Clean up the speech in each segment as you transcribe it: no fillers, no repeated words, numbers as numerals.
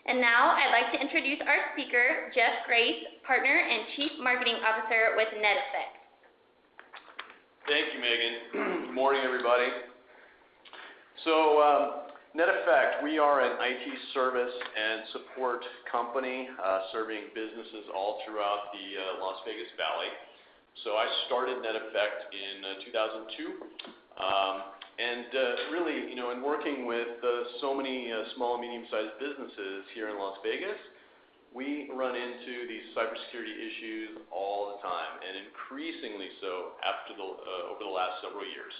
And now I'd like to introduce our speaker, Jeff Grace, Partner and Chief Marketing Officer with NetEffect. Thank you, Megan. Good morning, everybody. So, NetEffect, we are an IT service and support company serving businesses all throughout the Las Vegas Valley. So I started NetEffect in 2002. Really, in working with so many small and medium-sized businesses here in Las Vegas, we run into these cybersecurity issues all the time, and increasingly so over the last several years.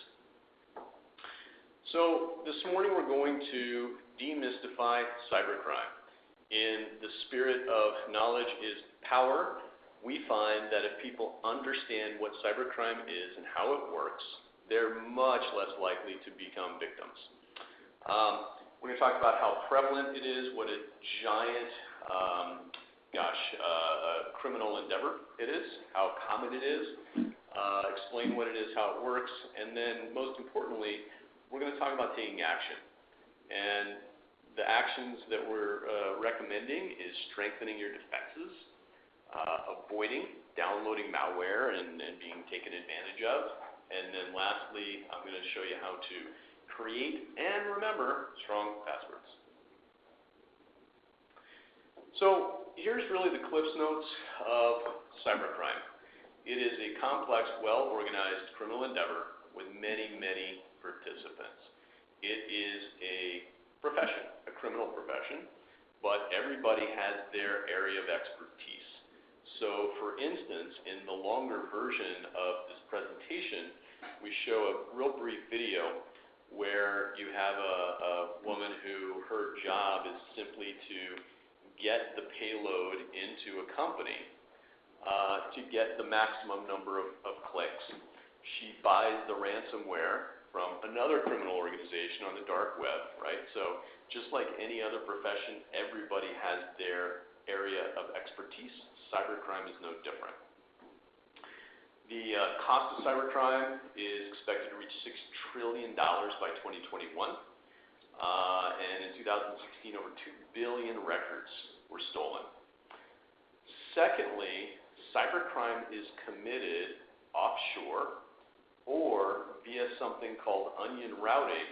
So this morning we're going to demystify cybercrime. In the spirit of knowledge is power, we find that if people understand what cybercrime is and how it works, they're much less likely to become victims. We're going to talk about how prevalent it is, what a giant, criminal endeavor it is, how common it is, explain what it is, how it works, and then most importantly, we're going to talk about taking action. And the actions that we're recommending is strengthening your defenses, avoiding downloading malware and being taken advantage of, and then lastly, I'm going to show you how to create and remember strong passwords. So here's really the Cliff's Notes of cybercrime. It is a complex, well-organized criminal endeavor with many, many participants. It is a profession, a criminal profession, but everybody has their area of expertise. So for instance, in the longer version of this presentation, we show a real brief video where you have a woman who her job is simply to get the payload into a company to get the maximum number of clicks. She buys the ransomware from another criminal organization on the dark web, right? So just like any other profession, everybody has their area of expertise. Cybercrime is no different. The cost of cybercrime is expected to reach $6 trillion by 2021. And in 2016, over 2 billion records were stolen. Secondly, cybercrime is committed offshore or via something called onion routing.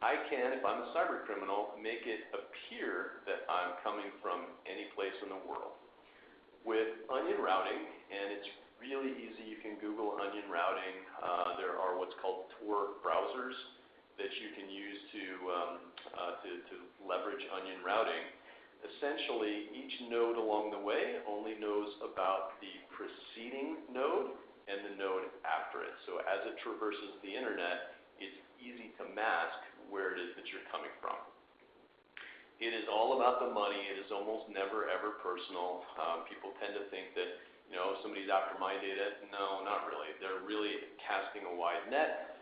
I can, if I'm a cyber criminal, make it appear that I'm coming from any place in the world. With onion routing, and it's really easy, you can Google onion routing. There are what's called Tor browsers that you can use to leverage onion routing. Essentially, each node along the way only knows about the preceding node and the node after it. So as it traverses the internet, it's easy to mask where it is that you're coming from. It is all about the money. It is almost never ever personal. People tend to think that somebody's after my data. No, not really. They're really casting a wide net,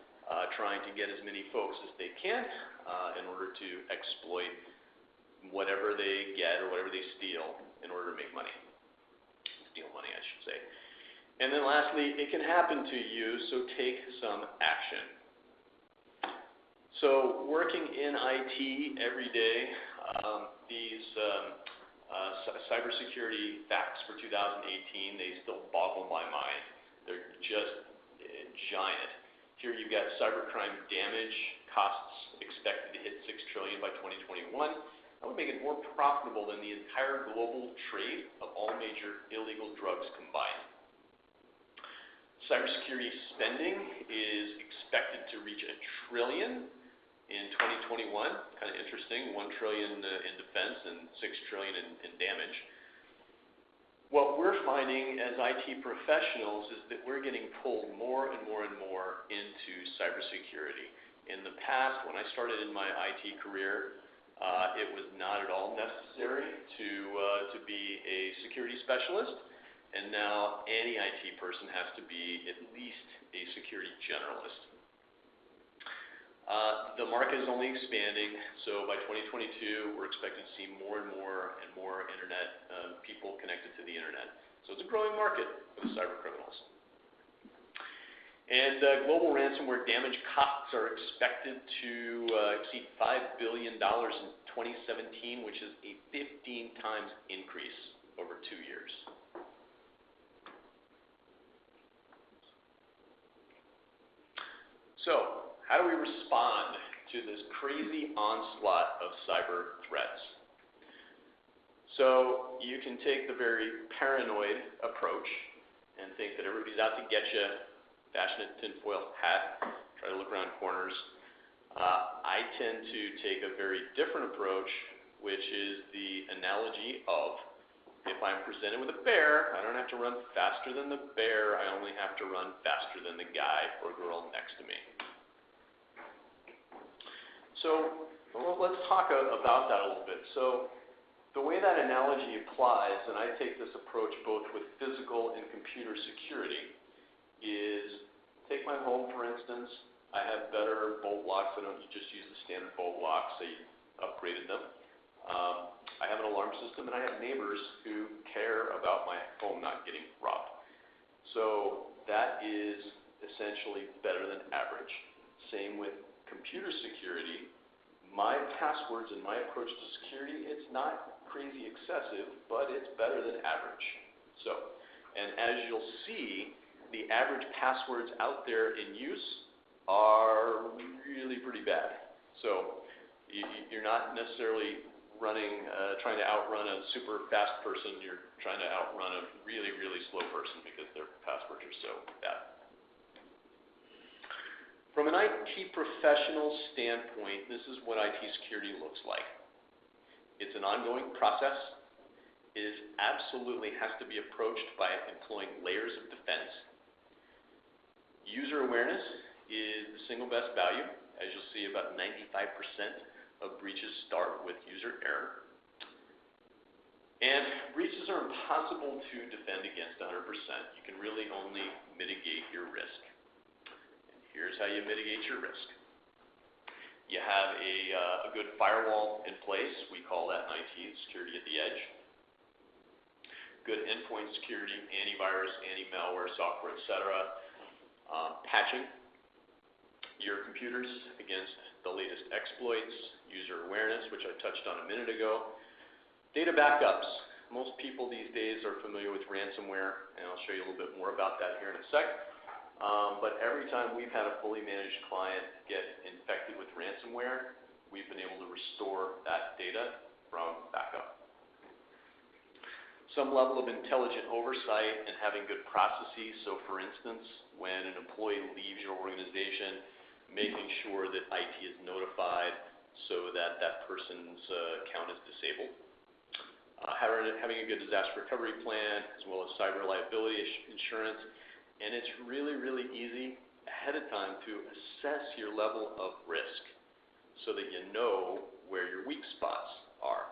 trying to get as many folks as they can in order to exploit whatever they get or whatever they steal in order to make money. Steal money, I should say. And then lastly, it can happen to you, so take some action. So working in IT every day, these cybersecurity facts for 2018, they still boggle my mind. They're just giant. Here you've got cybercrime damage costs expected to hit $6 trillion by 2021. That would make it more profitable than the entire global trade of all major illegal drugs combined. Cybersecurity spending is expected to reach $1 trillion in 2021. Kind of interesting, $1 trillion in defense and $6 trillion in damage. What we're finding as IT professionals is that we're getting pulled more and more and more into cybersecurity. In the past, when I started in my IT career, it was not at all necessary to be a security specialist, and now any IT person has to be at least a security generalist. The market is only expanding, so by 2022, we're expecting to see more and more internet people connected to the internet. So it's a growing market for the cyber criminals. And global ransomware damage costs are expected to exceed $5 billion in 2017, which is a 15 times increase over 2 years. So, how do we respond to this crazy onslaught of cyber threats? So, you can take the very paranoid approach and think that everybody's out to get you, fashion a tinfoil hat, try to look around corners. I tend to take a very different approach, which is the analogy of, if I'm presented with a bear, I don't have to run faster than the bear, I only have to run faster than the guy or girl next to me. So, well, let's talk about that a little bit. So, the way that analogy applies, and I take this approach both with physical and computer security, is take my home, for instance. I have better bolt locks. I don't just use the standard bolt locks. I upgraded them. I have an alarm system, and I have neighbors who care about my home not getting robbed. So that is essentially better than average. Same with computer security. My passwords and my approach to security, it's not crazy excessive, but it's better than average. So, and as you'll see, the average passwords out there in use are really pretty bad. So you're not necessarily trying to outrun a super fast person. You're trying to outrun a really, really slow person because their passwords are so bad. From an IT professional standpoint, this is what IT security looks like. It's an ongoing process. It absolutely has to be approached by employing layers of defense. User awareness is the single best value. As you'll see, about 95% of breaches start with user error. And breaches are impossible to defend against 100%. You can really only mitigate your risk. And here's how you mitigate your risk. You have a good firewall in place. We call that in IT security at the edge. Good endpoint security, antivirus, anti-malware, software, etc. Patching your computers against the latest exploits, user awareness, which I touched on a minute ago. Data backups. Most people these days are familiar with ransomware, and I'll show you a little bit more about that here in a sec. But every time we've had a fully managed client get infected with ransomware, we've been able to restore that data from backup. Some level of intelligent oversight and having good processes. So for instance, when an employee leaves your organization, making sure that IT is notified so that that person's account is disabled. Having a good disaster recovery plan, as well as cyber liability insurance. And it's really, really easy ahead of time to assess your level of risk so that you know where your weak spots are.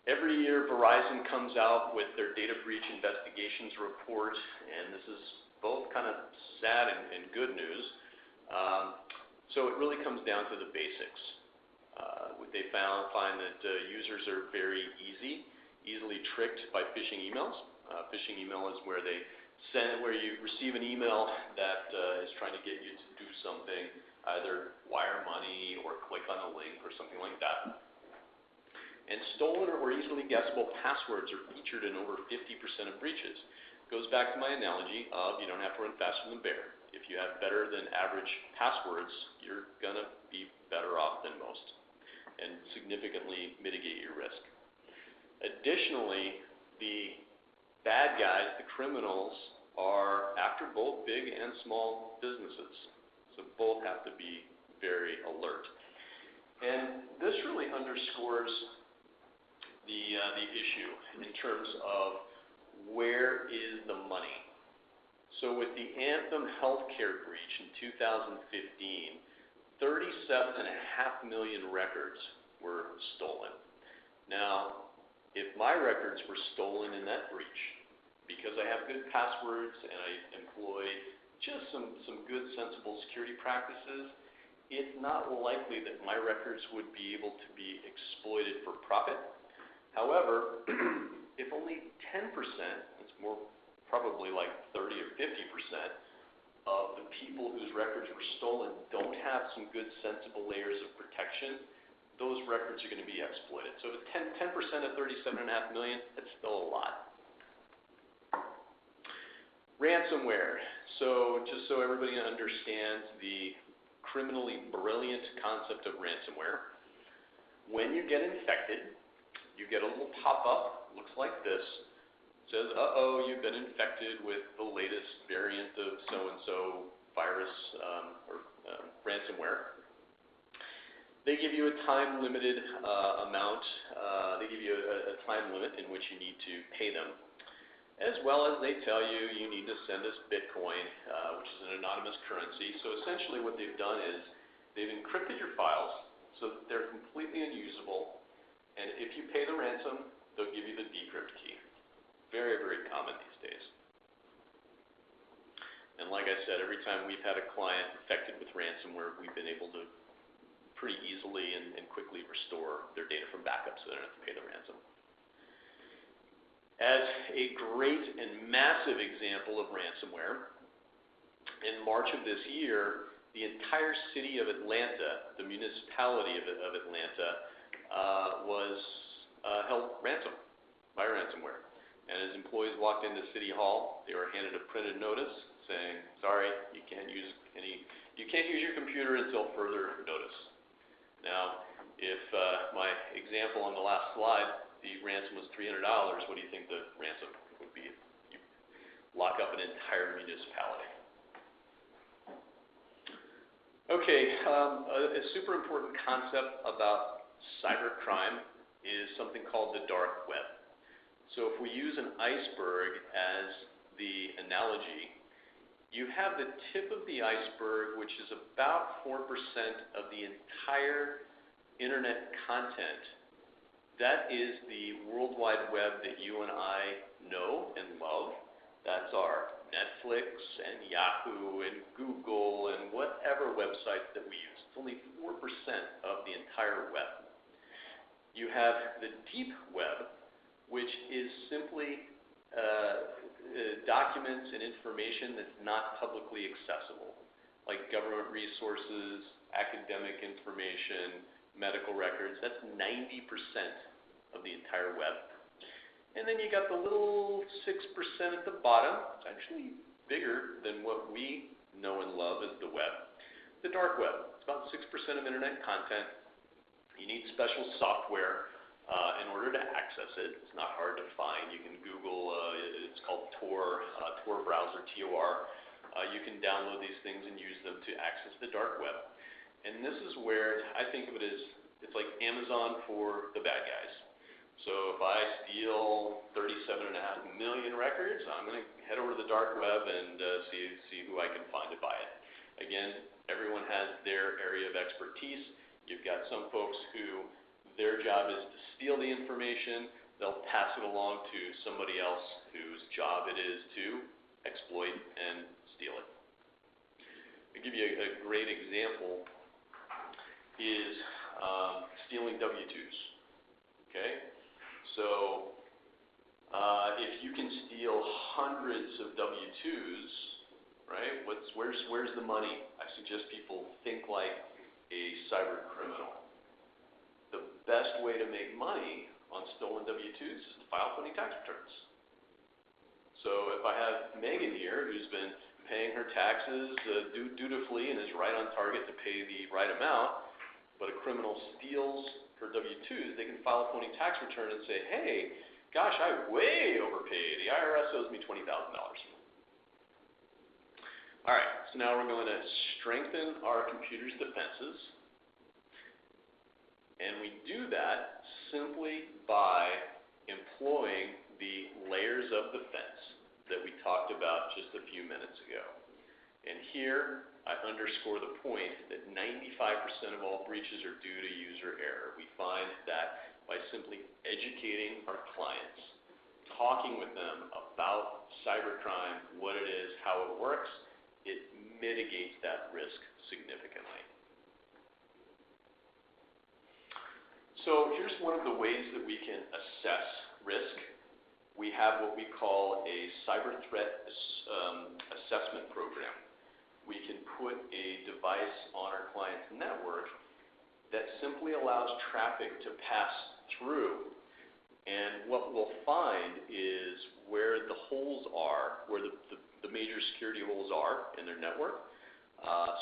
Every year, Verizon comes out with their data breach investigations report, and this is both kind of sad and good news. So it really comes down to the basics. They find that users are very easily tricked by phishing emails. Phishing email is where you receive an email that is trying to get you to do something, either wire money or click on a link or something like that. And stolen or easily guessable passwords are featured in over 50% of breaches. Goes back to my analogy of you don't have to run faster than bear. If you have better than average passwords, you're going to be better off than most and significantly mitigate your risk. Additionally, the bad guys, the criminals, are after both big and small businesses. So both have to be very alert. And this really underscores the issue in terms of where is the money. So with the Anthem healthcare breach in 2015, 37.5 million records were stolen. Now, if my records were stolen in that breach, because I have good passwords and I employ just some good, sensible security practices, it's not likely that my records would be able to be exploited for profit. However, if only 10%, it's more probably like 30 or 50%, of the people whose records were stolen don't have some good, sensible layers of protection, those records are going to be exploited. So 10% of 37.5 million, that's still a lot. Ransomware. So just so everybody understands the criminally brilliant concept of ransomware, when you get infected, you get a little pop-up, looks like this. It says, uh-oh, you've been infected with the latest variant of so-and-so virus or ransomware. They give you a time-limited amount. They give you a time limit in which you need to pay them, as well as they tell you you need to send us Bitcoin, which is an anonymous currency. So essentially what they've done is they've encrypted your files so that they're completely unusable, and if you pay the ransom, they'll give you the decrypt key. Very, very common these days. And like I said, every time we've had a client infected with ransomware, we've been able to pretty easily and quickly restore their data from backup so they don't have to pay the ransom. As a great and massive example of ransomware, in March of this year, the entire city of Atlanta, the municipality of Atlanta, was held ransom by ransomware. And as employees walked into City Hall, they were handed a printed notice saying, sorry, you can't use your computer until further notice. Now, if my example on the last slide, the ransom was $300, what do you think the ransom would be if you lock up an entire municipality? Okay, a super important concept about cybercrime is something called the dark web. So if we use an iceberg as the analogy, you have the tip of the iceberg, which is about 4% of the entire internet content. That is the World Wide Web that you and I know and love. That's our Netflix and Yahoo and Google and whatever websites that we use. It's only 4% of the entire web. You have the deep web, which is simply documents and information that's not publicly accessible, like government resources, academic information, medical records. That's 90% of the entire web. And then you got the little 6% at the bottom. It's actually bigger than what we know and love as the web. The dark web. It's about 6% of internet content. You need special software in order to access it. It's not hard to find. You can Google, it's called Tor, Tor browser, T-O-R. You can download these things and use them to access the dark web. And this is where I think of it as, it's like Amazon for the bad guys. So if I steal 37.5 million records, I'm going to head over to the dark web and see who I can find to buy it. Again, everyone has their area of expertise. You've got some folks who their job is to steal the information. They'll pass it along to somebody else whose job it is to exploit and steal it. I'll give you a great example is stealing W-2s. Okay? So if you can steal hundreds of W-2s, right, where's the money? I suggest people think like a cyber criminal. The best way to make money on stolen W-2s is to file phony tax returns. So if I have Megan here, who's been paying her taxes dutifully and is right on target to pay the right amount, but a criminal steals her W-2s, they can file a phony tax return and say, hey, gosh, I way overpaid. The IRS owes me $20,000. All right, so now we're going to strengthen our computer's defenses. And we do that simply by employing the layers of defense that we talked about just a few minutes ago. And here, I underscore the point that 95% of all breaches are due to user error. We find that by simply educating our clients, talking with them about cybercrime, what it is, how it works, it mitigates that risk significantly. So here's one of the ways that we can assess risk. We have what we call a cyber threat assessment program. we can put a device on our client's network that simply allows traffic to pass through. And what we'll find is where the holes are, where the major security holes are in their network,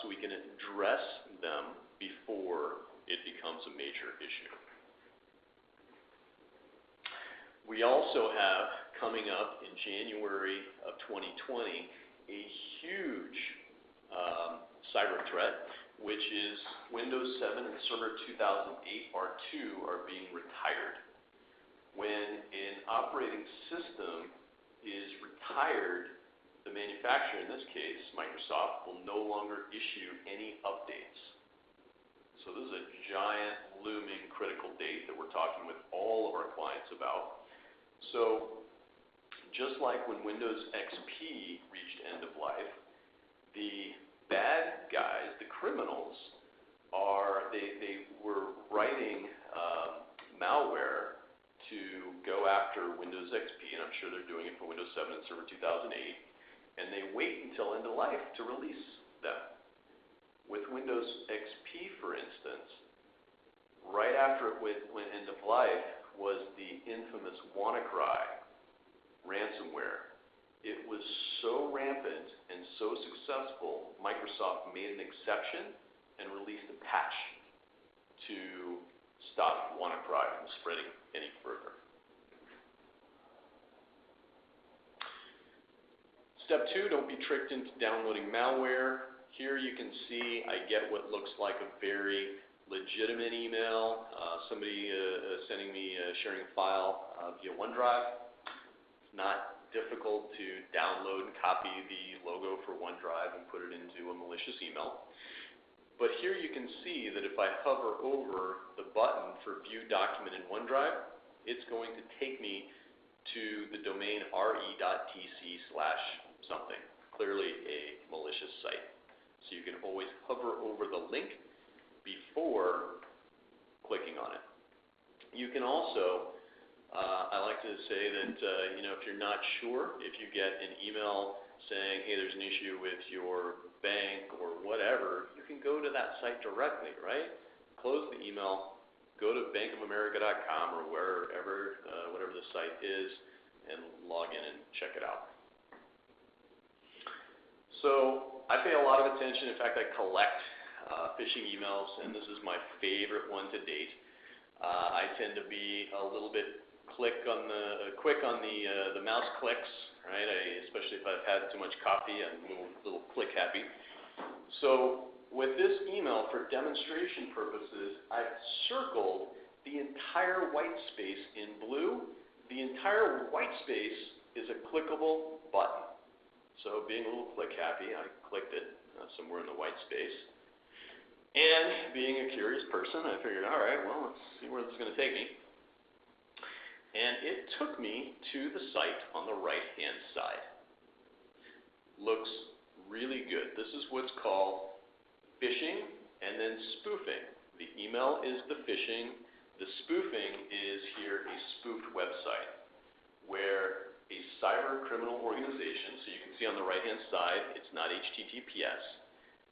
so we can address them before it becomes a major issue. We also have coming up in January of 2020 a huge cyber threat, which is Windows 7 and Server 2008 R2 are being retired. When an operating system is retired, the manufacturer, in this case, Microsoft, will no longer issue any updates. So this is a giant looming critical date that we're talking with all of our clients about. So just like when Windows XP reached end of life, the bad guys, the criminals, they were writing malware to go after Windows XP, and I'm sure they're doing it for Windows 7 and Server 2008, and they wait until end of life to release them. With Windows XP, for instance, right after it went end of life was the infamous WannaCry ransomware. It was so rampant and so successful, Microsoft made an exception and released a patch to stop WannaCry from spreading any further. Step 2, don't be tricked into downloading malware. Here you can see I get what looks like a very legitimate email, somebody sending me, sharing a file via OneDrive. It's not difficult to download and copy the logo for OneDrive and put it into a malicious email. But here you can see that if I hover over the button for View Document in OneDrive, it's going to take me to the domain re.tc/something, clearly a malicious site. So you can always hover over the link before clicking on it. You can also, I like to say that if you're not sure, if you get an email saying, hey, there's an issue with your bank or whatever, you can go to that site directly, right? Close the email, go to bankofamerica.com or wherever, whatever the site is, and log in and check it out. So I pay a lot of attention. In fact, I collect phishing emails, and this is my favorite one to date. I tend to be a little bit quick on the mouse clicks, right? Especially if I've had too much coffee, I'm a little click happy. So with this email, for demonstration purposes, I've circled the entire white space in blue. The entire white space is a clickable button. So being a little click happy, I clicked it somewhere in the white space. And being a curious person, I figured, all right, well, let's see where this is going to take me. And it took me to the site on the right-hand side. Looks really good. This is what's called phishing and then spoofing. The email is the phishing. The spoofing is here a spoofed website where a cyber criminal organization, so you can see on the right-hand side, it's not HTTPS,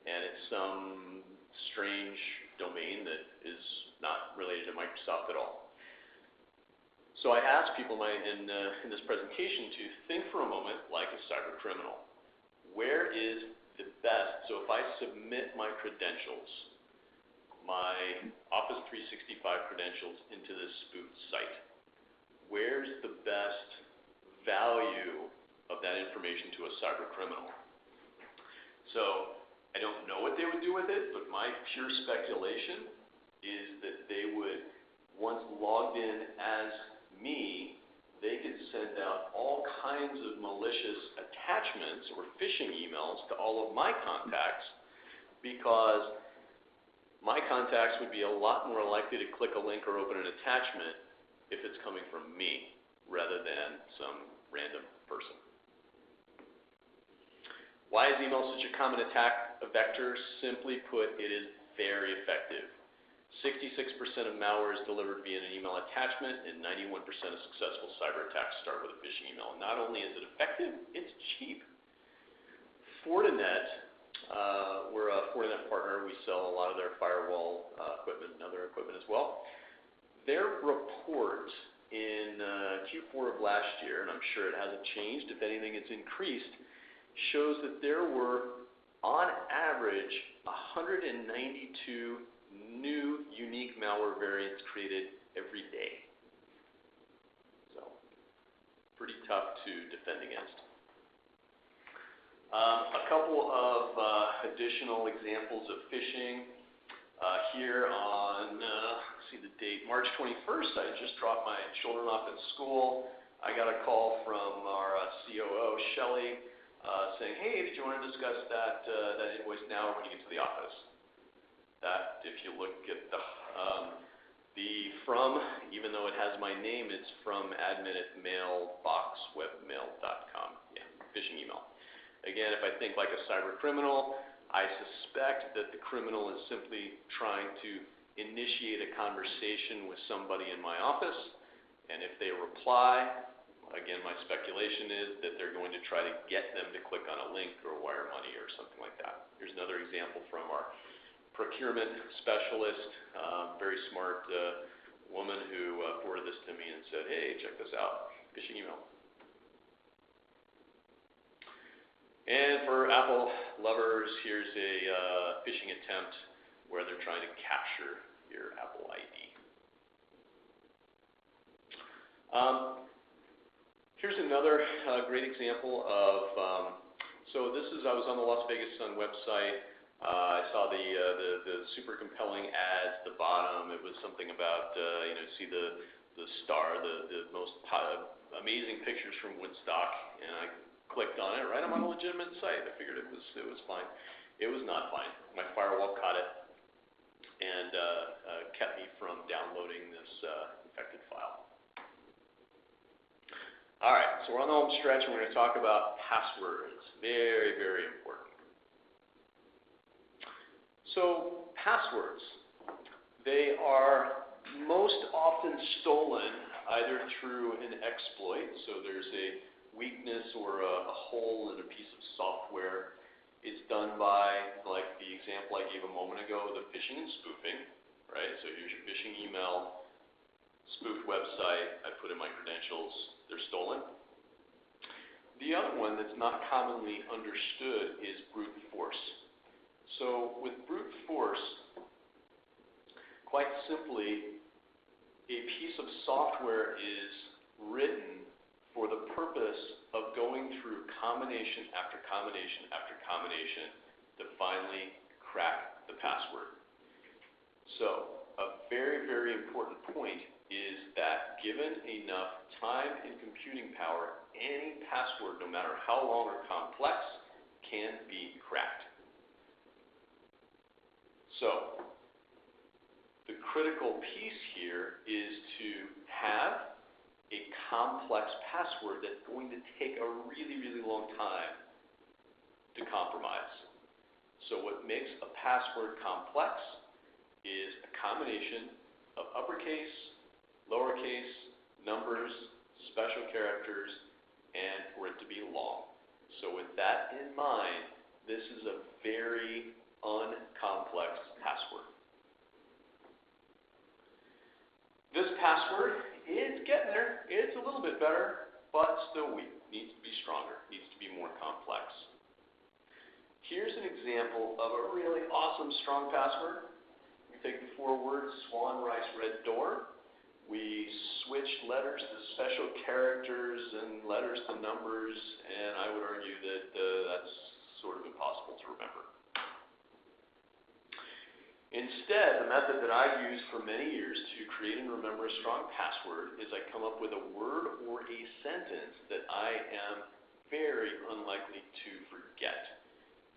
and it's some strange domain that is not related to Microsoft at all. So I asked people in this presentation to think for a moment like a cyber criminal. Where is the best? So if I submit my credentials, my Office 365 credentials into this spoofed site, where's the best value of that information to a cyber criminal? So I don't know what they would do with it, but my pure speculation is that they would, once logged in as me, they could send out all kinds of malicious attachments or phishing emails to all of my contacts, because my contacts would be a lot more likely to click a link or open an attachment if it's coming from me rather than some random person. Why is email such a common attack vector? Simply put, it is very effective. 66% of malware is delivered via an email attachment, and 91% of successful cyber attacks start with a phishing email. Not only is it effective, it's cheap. Fortinet We're a Fortinet partner. We sell a lot of their firewall equipment and other equipment as well. Their report in Q4 of last year, and I'm sure it hasn't changed, if anything it's increased, shows that there were, on average, 192 new unique malware variants created every day. So, pretty tough to defend against. A couple of additional examples of phishing. Here on, let's see the date, March 21st, I just dropped my children off at school. I got a call from our COO, Shelly, saying, hey, did you want to discuss that invoice now or when you get to the office? That, if you look at the from, even though it has my name, it's from admin@mailboxwebmail.com. Yeah, phishing email. Again, if I think like a cyber criminal, I suspect that the criminal is simply trying to initiate a conversation with somebody in my office, and if they reply, again, my speculation is that they're going to try to get them to click on a link or wire money or something like that. Here's another example from our procurement specialist, very smart woman who forwarded this to me and said, hey, check this out, phishing email. And for Apple lovers, here's a phishing attempt where they're trying to capture your Apple ID. Here's another great example of, so this is, I was on the Las Vegas Sun website. I saw the super compelling ads at the bottom. It was something about, see the star, the most amazing pictures from Woodstock, and I clicked on it, right? I'm on a legitimate site. I figured it was fine. It was not fine. My firewall caught it and kept me from downloading this infected file. All right, so we're on the home stretch, and we're going to talk about passwords. Very, very important. So passwords, they are most often stolen either through an exploit, so there's a weakness or a hole in a piece of software. It's done by, like the example I gave a moment ago, the phishing and spoofing, right? So here's your phishing email, spoofed website, I put in my credentials, they're stolen. The other one that's not commonly understood is brute force. So with brute force, quite simply, a piece of software is written for the purpose of going through combination after combination after combination to finally crack the password. So a very, very important point is that given enough time and computing power, any password, no matter how long or complex, can be cracked. So the critical piece here is to have a complex password that's going to take a really, really long time to compromise. So what makes a password complex is a combination of uppercase, lowercase, numbers, special characters, and for it to be long. So with that in mind, this is a very uncomplex password. This password is getting there. It's a little bit better, but still weak. Needs to be stronger. Needs to be more complex. Here's an example of a really awesome strong password. We take the 4 words, swan, rice, red door. We switch letters to special characters and letters to numbers, and I would argue that that's sort of impossible to remember. Instead, the method that I used for many years to create and remember a strong password is I come up with a word or a sentence that I am very unlikely to forget.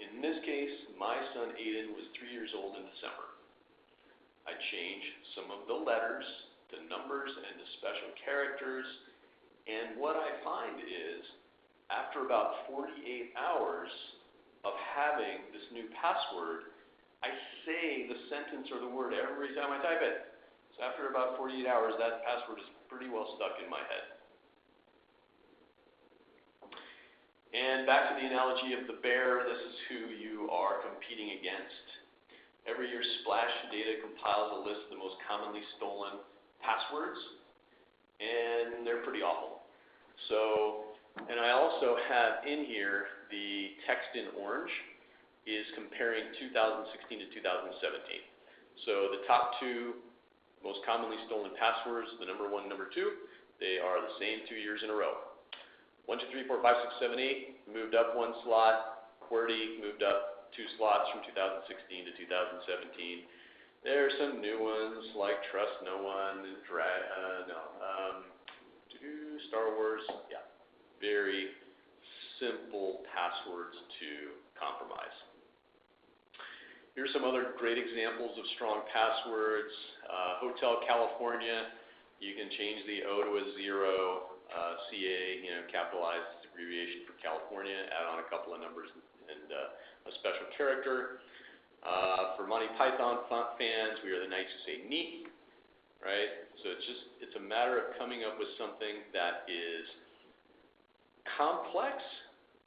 In this case, my son Aiden was 3 years old in December. I changed some of the letters to numbers and to special characters, and what I find is, after about 48 hours of having this new password, I say the sentence or the word every time I type it. So after about 48 hours, that password is pretty well stuck in my head. And back to the analogy of the bear, this is who you are competing against. Every year, Splash Data compiles a list of the most commonly stolen passwords, and they're pretty awful. So, and I also have in here the text in orange is comparing 2016 to 2017. So the top two most commonly stolen passwords, the number one, number two, they are the same 2 years in a row. 1, 2, 3, 4, 5, 6, 7, 8 moved up one slot. QWERTY moved up 2 slots from 2016 to 2017. There are some new ones like Trust No One, Star Wars. Yeah, very simple passwords to compromise. Here's some other great examples of strong passwords. Hotel California, you can change the O to a 0. CA, capitalized abbreviation for California, add on a couple of numbers and a special character. For Monty Python fans, we are the Knights Who Say Ni, right? So it's a matter of coming up with something that is complex,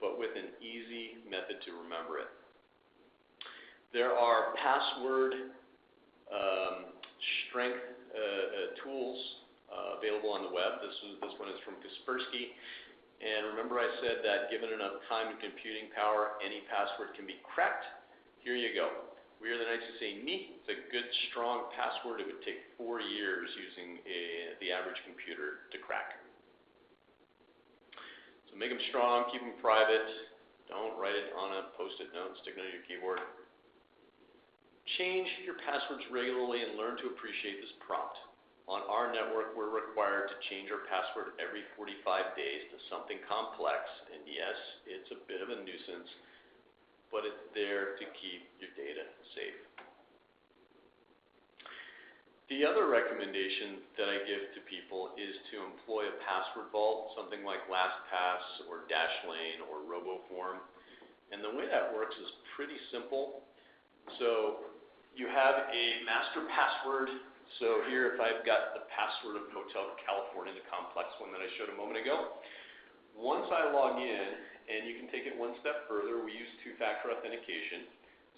but with an easy method to remember it. There are password strength tools available on the web. This one is from Kaspersky. And remember I said that given enough time and computing power, any password can be cracked? Here you go. We are the Knights Who Say Ni. It's a good, strong password. It would take 4 years using the average computer to crack. So make them strong, keep them private. Don't write it on a Post-it note, stick it on your keyboard. Change your passwords regularly and learn to appreciate this prompt. On our network, we're required to change our password every 45 days to something complex. And yes, it's a bit of a nuisance, but it's there to keep your data safe. The other recommendation that I give to people is to employ a password vault, something like LastPass or Dashlane or RoboForm. And the way that works is pretty simple. So you have a master password. So here, if I've got the password of Hotel California, the complex one that I showed a moment ago, once I log in, and you can take it one step further, we use two-factor authentication.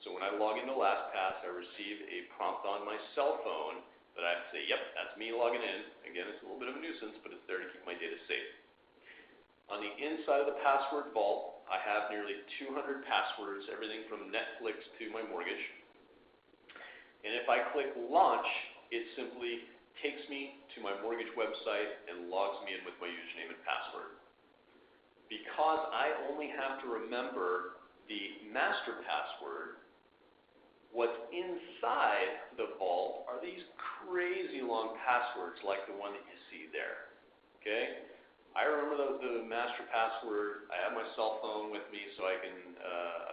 So when I log into LastPass, I receive a prompt on my cell phone that I have to say, yep, that's me logging in. Again, it's a little bit of a nuisance, but it's there to keep my data safe. On the inside of the password vault, I have nearly 200 passwords, everything from Netflix to my mortgage. And if I click launch, it simply takes me to my mortgage website and logs me in with my username and password. Because I only have to remember the master password, what's inside the vault are these crazy long passwords like the one that you see there. Okay? I remember the master password. I have my cell phone with me so I can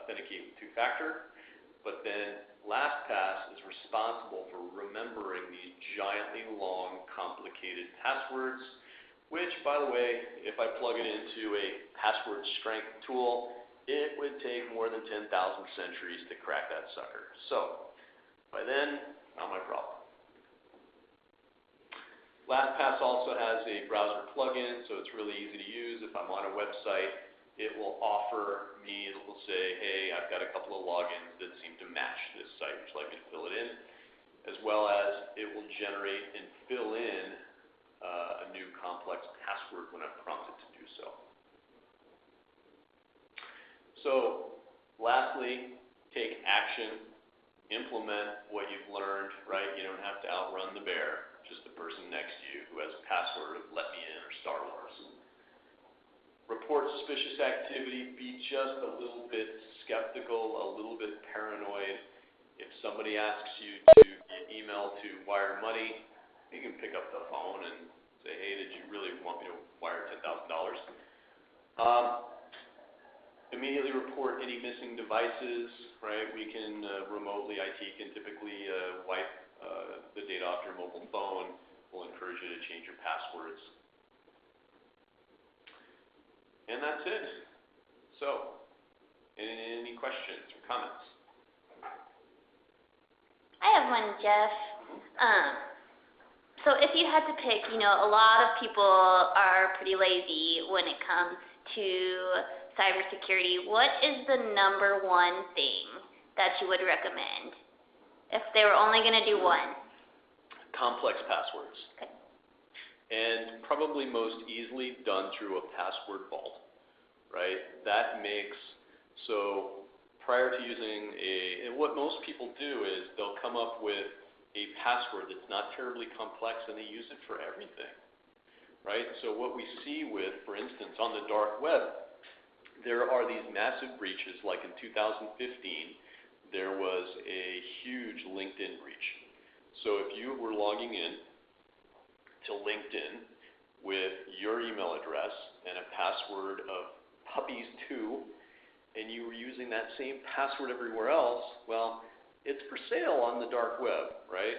authenticate with two-factor. But then LastPass is responsible for remembering these giantly long, complicated passwords, which, by the way, if I plug it into a password strength tool, it would take more than 10,000 centuries to crack that sucker. So, by then, not my problem. LastPass also has a browser plugin, so it's really easy to use. If I'm on a website, it will offer me, it will say, hey, I've got a couple of logins that seem to match this site. Would you like me to fill it in? As well as it will generate and fill in a new complex password when I'm prompted to do so. So, lastly, take action, implement what you've learned, right? You don't have to outrun the bear, just the person next to you who has a password of Let Me In or Star Wars. Report suspicious activity, be just a little bit skeptical, a little bit paranoid. If somebody asks you to email to wire money, you can pick up the phone and say, hey, did you really want me to wire $10,000? Immediately report any missing devices, right? We can remotely, IT can typically wipe the data off your mobile phone. We'll encourage you to change your passwords. And that's it. So, any questions or comments? I have one, Jeff. So if you had to pick, a lot of people are pretty lazy when it comes to cybersecurity, what is the number one thing that you would recommend if they were only going to do one? Complex passwords. Okay. And probably most easily done through a password vault, right? That makes, so prior to using and what most people do is they'll come up with a password that's not terribly complex and they use it for everything, right? So what we see with, for instance, on the dark web, there are these massive breaches, like in 2015, there was a huge LinkedIn breach. So if you were logging in to LinkedIn with your email address and a password of puppies2, and you were using that same password everywhere else, well, it's for sale on the dark web, right?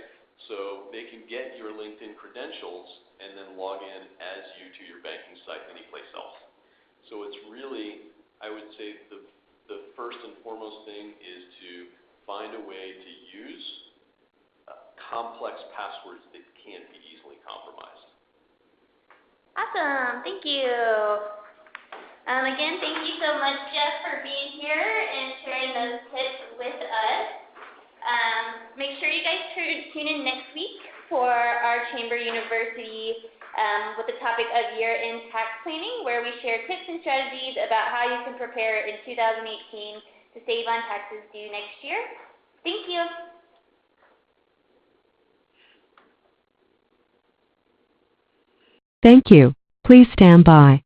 So they can get your LinkedIn credentials and then log in as you to your banking site anyplace else. So it's really, I would say the first and foremost thing is to find a way to use complex passwords that can't be easily compromised. Awesome. Thank you. Again, thank you so much, Jeff, for being here and sharing those tips with us. Make sure you guys tune in next week for our Chamber University with the topic of year-end tax planning, where we share tips and strategies about how you can prepare in 2018 to save on taxes due next year. Thank you. Thank you. Please stand by.